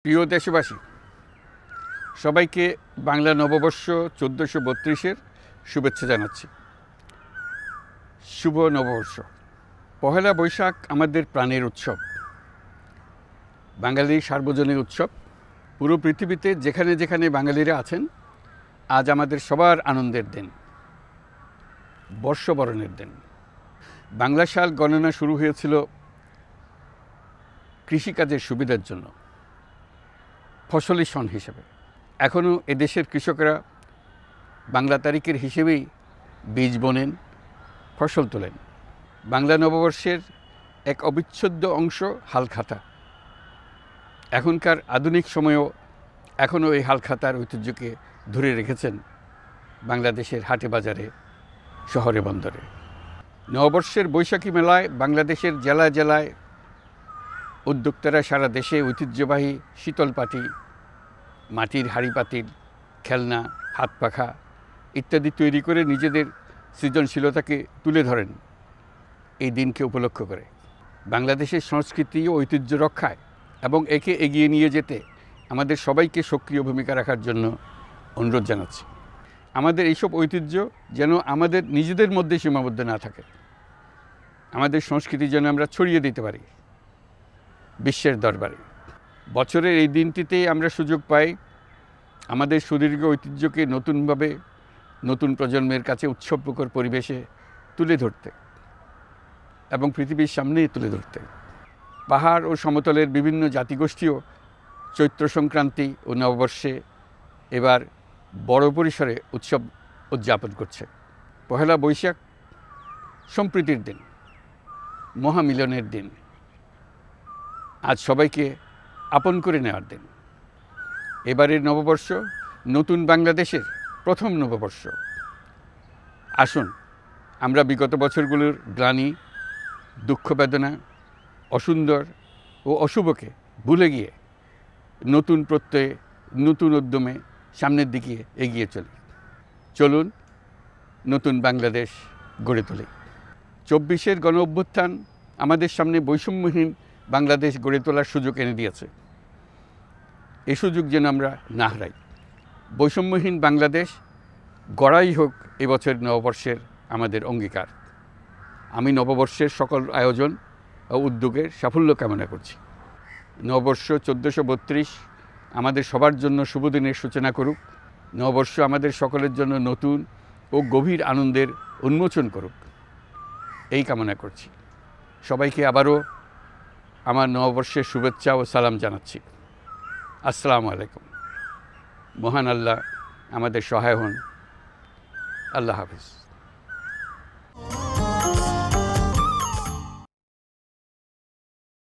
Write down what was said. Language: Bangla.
প্রিয় দেশবাসী, সবাইকে বাংলা নববর্ষ 1432-এর শুভেচ্ছা জানাচ্ছি। শুভ নববর্ষ। পহেলা বৈশাখ আমাদের প্রাণের উৎসব, বাঙালির সার্বজনীন উৎসব। পুরো পৃথিবীতে যেখানে যেখানে বাঙালিরা আছেন, আজ আমাদের সবার আনন্দের দিন, বর্ষবরণের দিন। বাংলা সাল গণনা শুরু হয়েছিল কৃষিকাজের সুবিধার জন্য, ফসলি সন হিসেবে। এখনও এদেশের কৃষকরা বাংলা তারিখের হিসেবেই বীজ বোনেন, ফসল তোলেন। বাংলা নববর্ষের এক অবিচ্ছেদ্য অংশ হালখাতা। এখনকার আধুনিক সময়েও এখনও এই হালখাতার ঐতিহ্যকে ধরে রেখেছেন বাংলাদেশের হাটে বাজারে, শহরে বন্দরে। নববর্ষের বৈশাখী মেলায় বাংলাদেশের জেলায় জেলায় উদ্যোক্তারা সারা দেশে ঐতিহ্যবাহী শীতল পাটি, মাটির হাঁড়ি পাতিল, খেলনা, হাত পাখা ইত্যাদি তৈরি করে নিজেদের সৃজনশীলতাকে তুলে ধরেন এই দিনকে উপলক্ষ করে। বাংলাদেশের সংস্কৃতি ও ঐতিহ্য রক্ষায় এবং একে এগিয়ে নিয়ে যেতে আমাদের সবাইকে সক্রিয় ভূমিকা রাখার জন্য অনুরোধ জানাচ্ছি। আমাদের এইসব ঐতিহ্য যেন আমাদের নিজেদের মধ্যে সীমাবদ্ধ না থাকে, আমাদের সংস্কৃতি যেন আমরা ছড়িয়ে দিতে পারি বিশ্বের দরবারে। বছরের এই দিনটিতেই আমরা সুযোগ পাই আমাদের সুদীর্ঘ ঐতিহ্যকে নতুনভাবে নতুন প্রজন্মের কাছে উৎসবমুখর পরিবেশে তুলে ধরতে এবং পৃথিবীর সামনে তুলে ধরতে। পাহাড় ও সমতলের বিভিন্ন জাতিগোষ্ঠীও চৈত্র সংক্রান্তি ও নববর্ষে এবার বড় পরিসরে উৎসব উদযাপন করছে। পহেলা বৈশাখ সম্প্রীতির দিন, মহামিলনের দিন, আজ সবাইকে আপন করে নেওয়ার দিন। এবারের নববর্ষ নতুন বাংলাদেশের প্রথম নববর্ষ। আসুন আমরা বিগত বছরগুলোর গ্লানি, দুঃখ, বেদনা, অসুন্দর ও অশুভকে ভুলে গিয়ে নতুন প্রত্যয়ে, নতুন উদ্যমে সামনের দিকে এগিয়ে চলি। চলুন নতুন বাংলাদেশ গড়ে তুলি। 24-এর গণ অভ্যুত্থান আমাদের সামনে বৈষম্যহীন বাংলাদেশ গড়ে তোলার সুযোগ এনে দিয়েছে। এই সুযোগ যেন আমরা না হারাই। বৈষম্যহীন বাংলাদেশ গড়াই হোক এবছর নববর্ষের আমাদের অঙ্গীকার। আমি নববর্ষের সকল আয়োজন ও উদ্যোগের সাফল্য কামনা করছি। নববর্ষ 1432 আমাদের সবার জন্য শুভদিনের সূচনা করুক। নববর্ষ আমাদের সকলের জন্য নতুন ও গভীর আনন্দের উন্মোচন করুক, এই কামনা করছি। সবাইকে আবারও আমার নববর্ষের শুভেচ্ছা ও সালাম জানাচ্ছি। আসসালামু আলাইকুম। মহান আল্লাহ আমাদের সহায় হন। আল্লাহ হাফিজ।